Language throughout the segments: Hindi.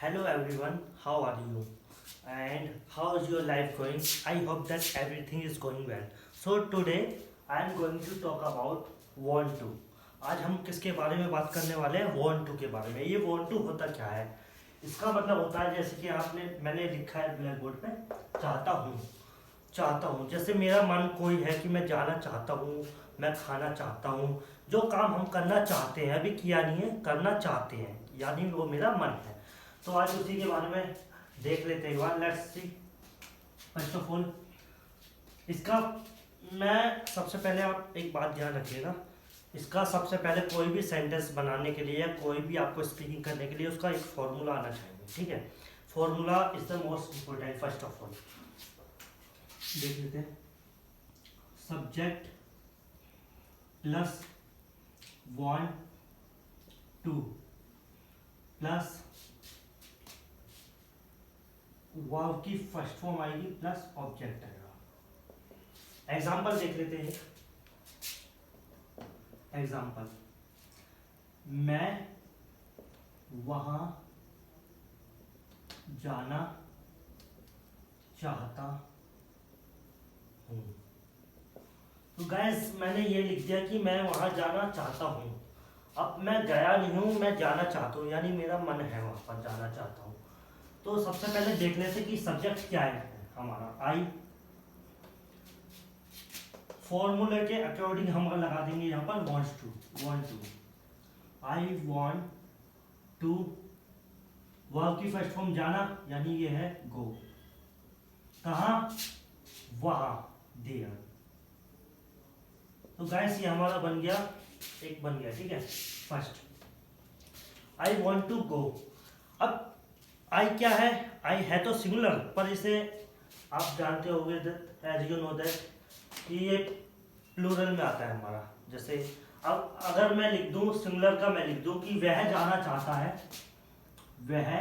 Hello everyone, how are you? And how is your life going? I hope that everything is going well. So today I am going to talk about want to. आज हम किसके बारे में बात करने वाले हैं? want to के बारे में। ये want to होता क्या है? इसका मतलब होता है जैसे कि मैंने लिखा है ब्लैक बोर्ड पे, चाहता हूँ। जैसे मेरा मन कोई है कि मैं जाना चाहता हूँ, मैं खाना चाहता हूँ। जो काम हम करना चाहते हैं, अभी किया नहीं है, करना चाहते हैं, यानी वो मेरा मन है। तो आज उसी के बारे में देख लेते हैं एक बार। Let's see. First of all इसका मैं सबसे पहले, आप एक बात ध्यान रखिएगा, इसका सबसे पहले कोई भी सेंटेंस बनाने के लिए या कोई भी आपको स्पीकिंग करने के लिए उसका एक फॉर्मूला आना चाहिए, ठीक है। Formula is the most important. First of all देख लेते हैं। Subject plus want to plus verb की फर्स्ट फॉर्म आएगी प्लस ऑब्जेक्ट आएगा। एग्जाम्पल देख लेते हैं। एग्जाम्पल, मैं वहां जाना चाहता हूं। तो गाइस मैंने ये लिख दिया कि मैं वहां जाना चाहता हूं। अब मैं गया नहीं हूं, मैं जाना चाहता हूं, यानी मेरा मन है वहां पर जाना चाहता हूं। तो सबसे पहले देख लेते कि सब्जेक्ट क्या है हमारा। आई फॉर्मूले के अकॉर्डिंग हम लगा देंगे यहाँ पर want to. I want to, verb की फर्स्ट फॉर्म जाना, यानी ये है गो। कहाँ? वहां, देयर। तो गाइस ये हमारा बन गया, ठीक है। First I want to go. अब आई क्या है? आई है तो सिंगुलर, पर इसे आप जानते होंगे एज यू नो दैट कि ये प्लूरल में आता है हमारा। जैसे अब अगर मैं लिख दूं सिंगुलर का, मैं लिख दूं कि वह जाना चाहता है, वह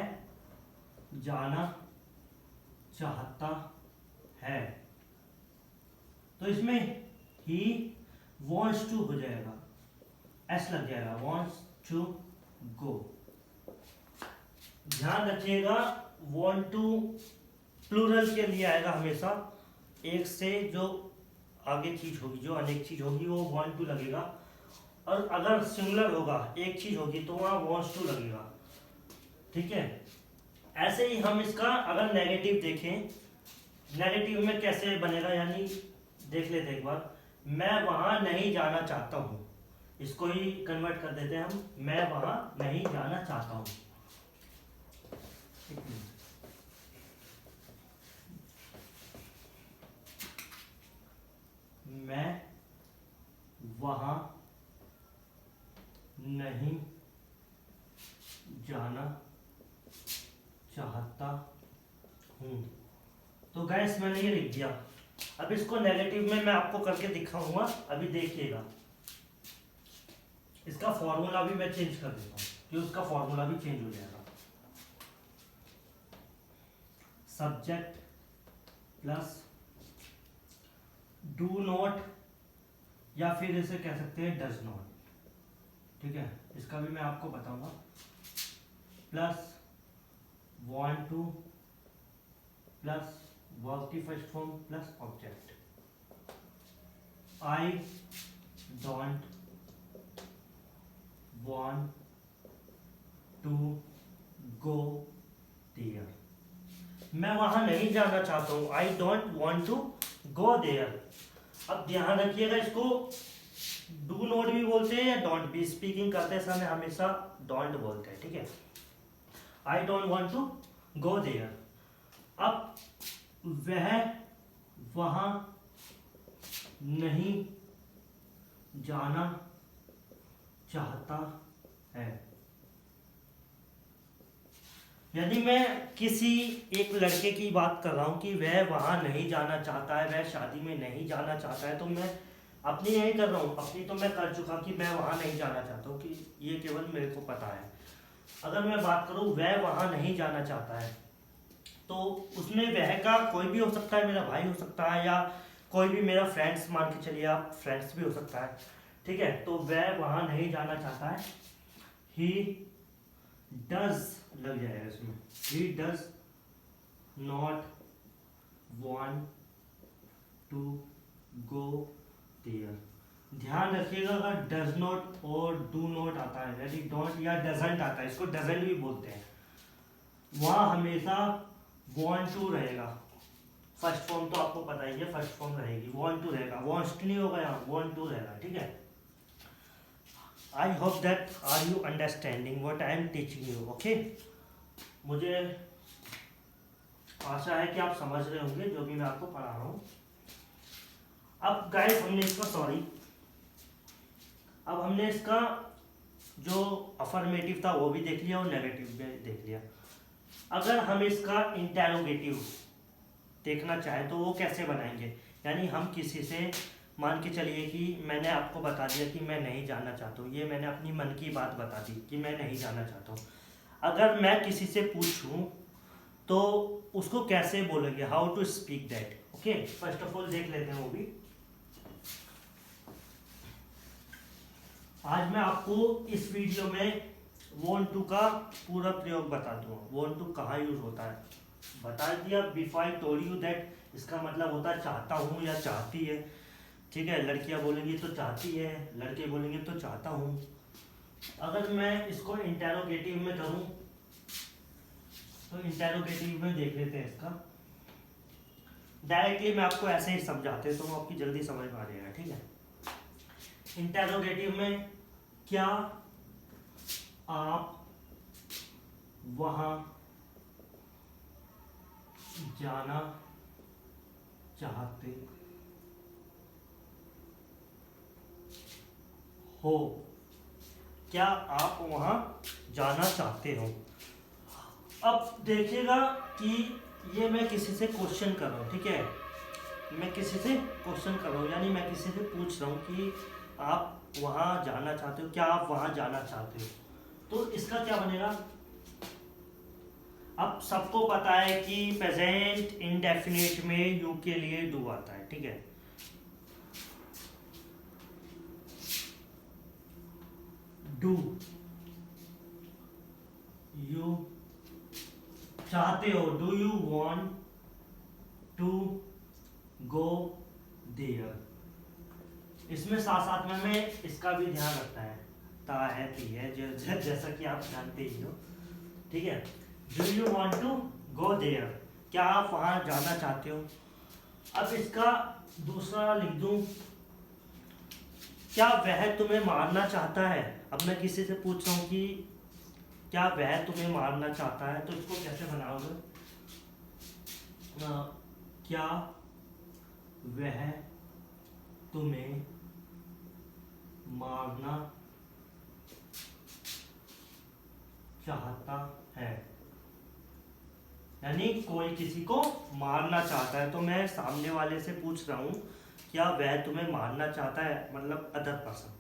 जाना चाहता है, तो इसमें ही wants to हो जाएगा, एस लग जाएगा, wants to go। ध्यान रखिएगा want to प्लूरल के लिए आएगा हमेशा। एक से जो आगे चीज होगी, जो अनेक चीज होगी, वो want to लगेगा। और अगर सिंगुलर होगा, एक चीज होगी, तो वहां wants to लगेगा, ठीक है। ऐसे ही हम इसका अगर नेगेटिव देखें, नेगेटिव में कैसे बनेगा, यानी देख लेते एक बार। मैं वहां नहीं जाना चाहता हूं, इसको ही कन्वर्ट कर देते हैं हम, मैं वहां नहीं जाना चाहता हूं। मैं वहां नहीं जाना चाहता हूं। तो गैस मैंने ये लिख दिया। अब इसको नेगेटिव में मैं आपको करके दिखाऊंगा, अभी देखिएगा। इसका फॉर्मूला भी मैं चेंज कर देता हूं कि उसका फॉर्मूला भी चेंज हो जाएगा। सब्जेक्ट प्लस डू नॉट, या फिर इसे कह सकते हैं डज नॉट, ठीक है। इसका भी मैं आपको बताऊंगा। Plus want to plus verb की first form plus object. I don't want to go there. मैं वहां नहीं जाना चाहता हूं, I don't want to go there. अब ध्यान रखिएगा, इसको डू नॉट भी बोलते हैं या डोंट भी। स्पीकिंग करते समय हमेशा डोंट बोलते हैं, ठीक है। I don't want to go there. अब वह वहां नहीं जाना चाहता है। यदि मैं किसी एक लड़के की बात कर रहा हूं कि वह वहां नहीं जाना चाहता है, वह शादी में नहीं जाना चाहता है, तो मैं अपनी यही कर रहा हूं। अपनी तो मैं कर चुका कि मैं वहां नहीं जाना चाहता हूं, कि ये केवल मेरे को पता है। अगर मैं बात करूं वह वहां नहीं जाना चाहता है, तो उसमें वह का कोई भी हो सकता है, मेरा भाई हो सकता है, या कोई भी मेरा फ्रेंड्स, मान के चलिए आप फ्रेंड्स भी हो सकता है, ठीक है। तो वह वहां नहीं जाना चाहता है, ही डज लग जाएगा इसमें, he does not want to go there. ध्यान रखिएगा अगर डज नॉट और डू नॉट आता है, यदि डोंट या डजंट आता है, इसको डजंट भी बोलते हैं, वहां हमेशा वांट टू रहेगा। फर्स्ट फॉर्म तो आपको पता ही है, फर्स्ट फॉर्म रहेगी, वांट टू रहेगा, वांट्स नहीं होगा यहाँ, वांट टू रहेगा, ठीक है। I hope that are you understanding what I am teaching you, okay. मुझे आशा है कि आप समझ रहे होंगे जो भी मैं आपको पढ़ा रहा हूँ। अब गाइस हमने इसका अब हमने इसका जो अफर्मेटिव था वो भी देख लिया और नेगेटिव भी देख लिया। अगर हम इसका इंटेरोगेटिव देखना चाहें तो वो कैसे बनाएंगे, यानी हम किसी से मान के चलिए कि मैंने आपको बता दिया कि मैं नहीं जानना चाहता हूँ, ये मैंने अपनी मन की बात बता दी कि मैं नहीं जानना चाहता हूँ। अगर मैं किसी से पूछूं तो उसको कैसे बोलेंगे, how to speak that, okay. First of all देख लेते हैं वो भी। आज मैं आपको इस वीडियो में वांट टू का पूरा प्रयोग बता दूंगा। वांट टू कहाँ यूज होता है बता दिया। Before I told you that इसका मतलब होता है चाहता हूँ या चाहती है, ठीक है। लड़कियां बोलेंगी तो चाहती है, लड़के बोलेंगे तो चाहता हूँ। अगर मैं इसको इंटेरोगेटिव में करूँ तो इंटेरोगेटिव में देख लेते हैं इसका। डायरेक्टली मैं आपको ऐसे ही समझाते तो आपकी जल्दी समझ में आ जाएगा, ठीक है। इंटेरोगेटिव में क्या आप वहां जाना चाहते हो, क्या आप वहां जाना चाहते हो। अब देखिएगा कि ये मैं किसी से क्वेश्चन कर रहा हूँ, ठीक है। मैं किसी से क्वेश्चन कर रहा हूँ, यानी मैं किसी से पूछ रहा हूँ कि आप वहां जाना चाहते हो, क्या आप वहां जाना चाहते हो। तो इसका क्या बनेगा, अब सबको पता है कि प्रेजेंट इंडेफिनिट में यू के लिए डू आता है, ठीक है। डू यू चाहते हो, do you want to go there. इसमें साथ साथ में मैं इसका भी ध्यान रखता है, ता है ती है, जैसा कि आप जानते ही हो, ठीक है। Do you want to go there, क्या आप वहां जाना चाहते हो। अब इसका दूसरा लिख दूं, क्या वह तुम्हें मारना चाहता है। अब मैं किसी से पूछ रहा हूं कि क्या वह तुम्हें मारना चाहता है, तो इसको कैसे बनाओगे, क्या वह तुम्हें मारना चाहता है, यानी कोई किसी को मारना चाहता है। तो मैं सामने वाले से पूछ रहा हूं क्या वह तुम्हें मारना चाहता है, मतलब अदर पर्सन।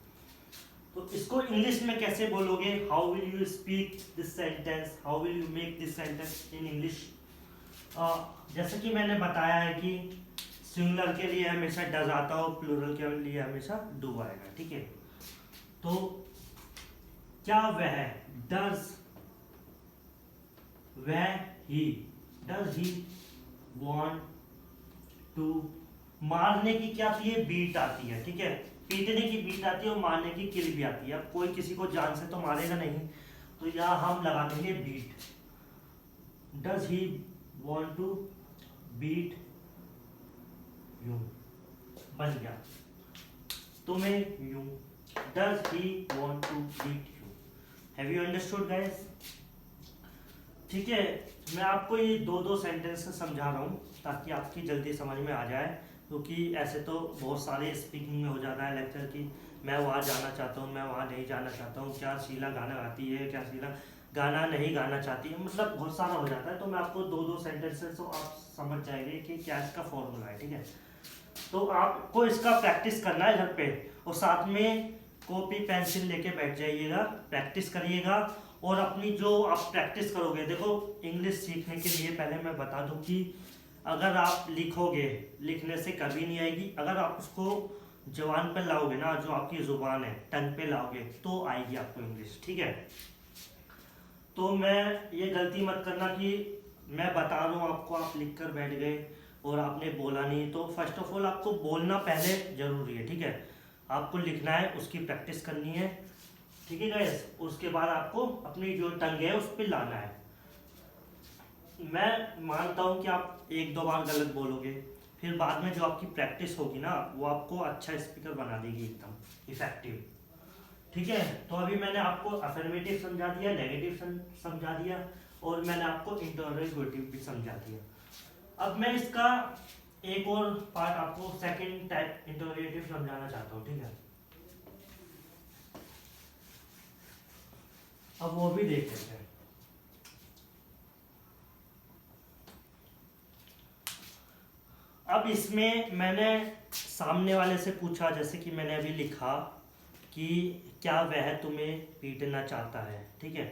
तो इसको इंग्लिश में कैसे बोलोगे, how will you speak this sentence, how will you make this sentence in English. जैसे कि मैंने बताया है कि सिंगुलर के लिए हमेशा डज आता हो, प्लूरल के लिए हमेशा डू आएगा, ठीक है। तो क्या वह, डज वह ही, डज ही वॉन्ट टू, मारने की क्या आती है, बीट आती है, ठीक है। पीटने की बीट आती है और मारने की किल भी आती है। अब कोई किसी को जान से तो मारेगा नहीं, तो यहां हम लगा देंगे beat. Does he want to beat you, बन गया तुम्हें you, does he want to beat you. Have you understood guys, ठीक है। मैं आपको ये दो सेंटेंस समझा रहा हूँ ताकि आपकी जल्दी समझ में आ जाए, क्योंकि ऐसे तो बहुत सारे स्पीकिंग में हो जाता है लेक्चर की मैं वहाँ जाना चाहता हूँ, मैं वहाँ नहीं जाना चाहता हूँ, क्या शीला गाना गाती है, क्या शीला गाना नहीं गाना चाहती है, मतलब बहुत सारा हो जाता है। तो मैं आपको दो सेंटेंसेस तो आप समझ जाएंगे कि क्या इसका फॉर्मूला है, ठीक है। तो आपको इसका प्रैक्टिस करना है घर पे, और साथ में कॉपी पेंसिल लेके बैठ जाइएगा, प्रैक्टिस करिएगा। और अपनी जो आप प्रैक्टिस करोगे, देखो इंग्लिश सीखने के लिए पहले मैं बता दूं कि अगर आप लिखोगे, लिखने से कभी नहीं आएगी, अगर आप उसको जबान पर लाओगे ना, जो आपकी जुबान है टंग पे लाओगे, तो आएगी आपको इंग्लिश, ठीक है। तो मैं ये गलती मत करना कि मैं बता रहा हूँ आपको, आप लिख कर बैठ गए और आपने बोला नहीं। तो फर्स्ट ऑफ ऑल आपको बोलना पहले जरूरी है, ठीक है। आपको लिखना है, उसकी प्रैक्टिस करनी है, ठीक है गाइस। उसके बाद आपको अपनी जो टंग है उस पर लाना है। मैं मानता हूँ कि आप एक दो बार गलत बोलोगे, फिर बाद में जो आपकी प्रैक्टिस होगी ना वो आपको अच्छा स्पीकर बना देगी, एकदम इफेक्टिव, ठीक है। तो अभी मैंने आपको अफर्मेटिव समझा दिया, नेगेटिव समझा दिया, और मैंने आपको इंटरोगेटिव भी समझा दिया। अब मैं इसका एक और पार्ट आपको सेकंड टाइप इंटरोगेटिव समझाना चाहता हूँ, ठीक है। अब वो भी देख लेते हैं। अब इसमें मैंने सामने वाले से पूछा, जैसे कि मैंने अभी लिखा कि क्या वह तुम्हें पीटना चाहता है, ठीक है।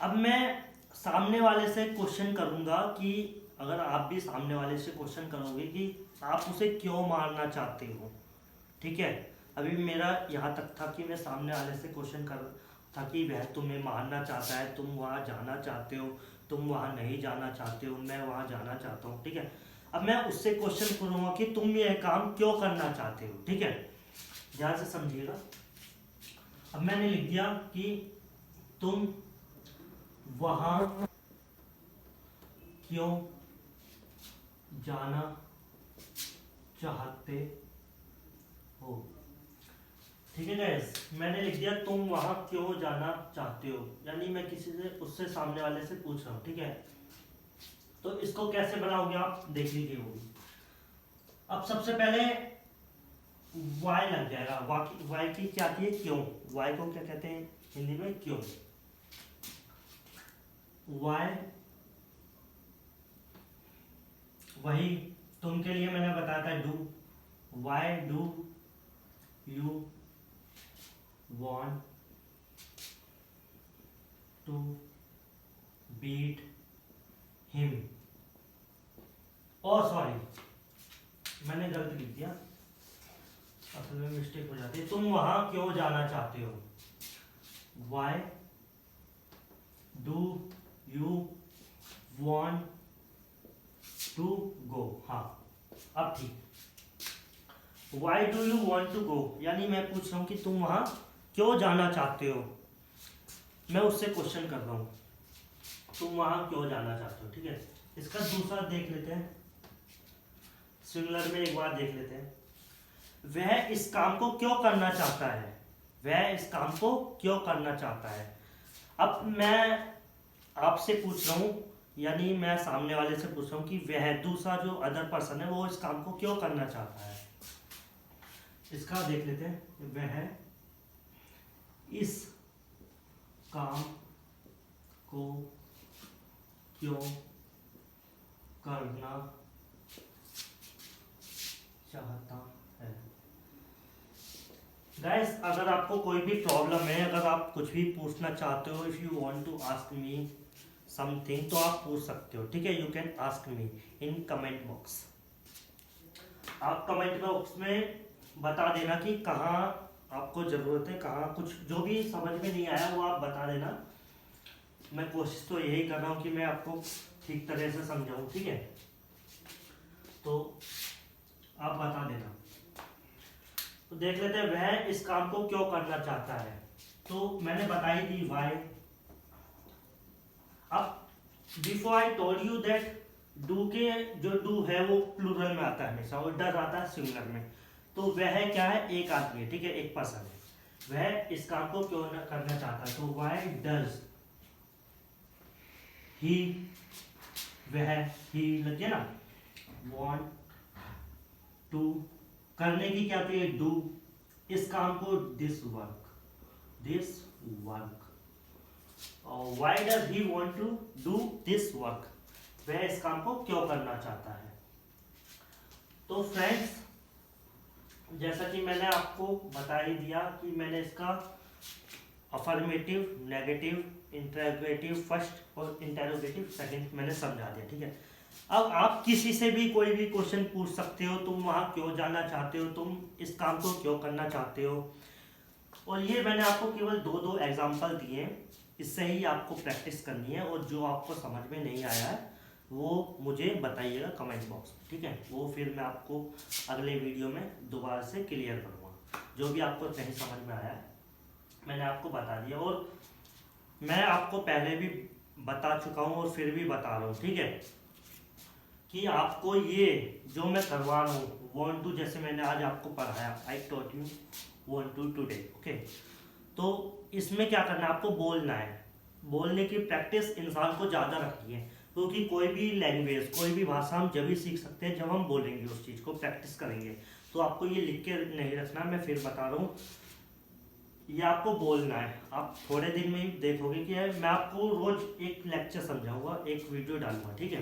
अब मैं सामने वाले से क्वेश्चन करूंगा कि अगर आप भी सामने वाले से क्वेश्चन करोगे कि आप उसे क्यों मारना चाहते हो, ठीक है। अभी मेरा यहाँ तक था कि मैं सामने वाले से क्वेश्चन कर था कि वह तुम्हें मारना चाहता है, तुम वहाँ जाना चाहते हो, तुम वहाँ नहीं जाना चाहते हो, मैं वहाँ जाना चाहता हूँ, ठीक है। अब मैं उससे क्वेश्चन करूँगा कि तुम ये काम क्यों करना चाहते हो, ठीक है। ध्यान से समझिएगा। अब मैंने लिख दिया कि तुम वहाँ क्यों जाना चाहते हो, ठीक है गाइस। मैंने लिख दिया तुम वहां क्यों जाना चाहते हो, यानी मैं किसी से उससे सामने वाले से पूछ रहा हूँ, ठीक है। तो इसको कैसे बनाओगे आप देख लीजिए वो। अब सबसे पहले वाई लग जाएगा, वाई की क्या आती है, क्यों। वाई को क्या कहते हैं हिंदी में, क्यों। वाई, वही तुम के लिए मैंने बताया था do, why do you want to beat him, और सॉरी मैंने गलत लिख दिया, असल में मिस्टेक हो जाती है। तुम वहां क्यों जाना चाहते हो, why do you want to go, हाँ अब ठीक। Why do you want to go, यानी मैं पूछ रहा हूँ कि तुम वहां क्यों जाना चाहते हो, मैं उससे क्वेश्चन कर रहा हूँ तुम वहां क्यों जाना चाहते हो, ठीक है। इसका दूसरा देख लेते हैं, सिंगुलर में एक बार देख लेते हैं। वह इस काम को क्यों करना चाहता है, वह इस काम को क्यों करना चाहता है। अब मैं आपसे पूछ रहा हूँ, यानी मैं सामने वाले से पूछ रहा हूँ कि वह दूसरा जो अदर पर्सन है वो इस काम को क्यों करना चाहता है। इसका देख लेते हैं, वह इस काम को क्यों करना चाहता है। गाइस अगर आपको कोई भी प्रॉब्लम है, अगर आप कुछ भी पूछना चाहते हो, if you want to ask me something, तो आप पूछ सकते हो, ठीक है। You can ask me in comment box. आप कमेंट बॉक्स में बता देना कि कहाँ आपको ज़रूरत है, कहाँ कुछ जो भी समझ में नहीं आया वो आप बता देना। मैं कोशिश तो यही कर रहा हूँ कि मैं आपको ठीक तरह से समझाऊँ, ठीक है। तो आप बता देना। तो देख लेते हैं वह इस काम को क्यों करना चाहता है। तो मैंने बताई दी वाई। अब before I told you that do के जो डू है वो प्लूरल में आता है हमेशा, और डज आता है सिंगुलर में। तो वह क्या है, एक आदमी है, ठीक है, एक पर्सन है। वह इस काम को क्यों करना चाहता है, तो वाई डज ही, वह ही लगे ना, वांट टू, करने की क्या होती है, डू, इस काम को, this work, this work. Why does he want to do this work, वह इस काम को क्यों करना चाहता है। तो फ्रेंड्स जैसा कि मैंने आपको बता ही दिया कि मैंने इसका अफर्मेटिव, नेगेटिव, इंटरोगेटिव फर्स्ट और इंटरोगेटिव सेकंड मैंने समझा दिया, ठीक है। अब आप किसी से भी कोई भी क्वेश्चन पूछ सकते हो, तुम वहां क्यों जाना चाहते हो, तुम इस काम को क्यों करना चाहते हो। और ये मैंने आपको केवल दो एग्जाम्पल दिए हैं, इससे ही आपको प्रैक्टिस करनी है। और जो आपको समझ में नहीं आया है वो मुझे बताइएगा कमेंट बॉक्स में, ठीक है। वो फिर मैं आपको अगले वीडियो में दोबारा से क्लियर करूँगा। जो भी आपको नहीं समझ में आया है मैंने आपको बता दिया, और मैं आपको पहले भी बता चुका हूँ और फिर भी बता रहा हूँ, ठीक है, कि आपको ये जो मैं करवा रहा हूँ 1 2, जैसे मैंने आज आपको पढ़ाया, I taught you 1 2 today, okay. तो इसमें क्या करना है, आपको बोलना है। बोलने की प्रैक्टिस इंसान को ज़्यादा रखनी है, क्योंकि कोई भी लैंग्वेज, कोई भी भाषा हम जब भी सीख सकते हैं जब हम बोलेंगे, उस चीज़ को प्रैक्टिस करेंगे। तो आपको ये लिख के नहीं रखना, मैं फिर बता रहा हूँ, ये आपको बोलना है। आप थोड़े दिन में ही देखोगे कि मैं आपको रोज एक लेक्चर समझाऊंगा, एक वीडियो डालूंगा, ठीक है।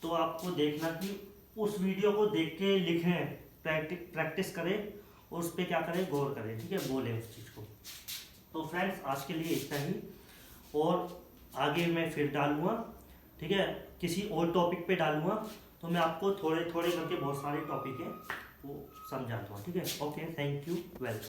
तो आपको देखना कि उस वीडियो को देख के लिखें, प्रैक्टिस करें और उस पर क्या करें, गौर करें, ठीक है, बोलें उस चीज़ को। तो फ्रेंड्स आज के लिए इतना ही, और आगे मैं फिर डालूंगा, ठीक है, किसी और टॉपिक पे डालूंगा। तो मैं आपको थोड़े थोड़े करके बहुत सारे टॉपिक हैं वो समझाता हूँ, ठीक है। Okay, thank you, welcome.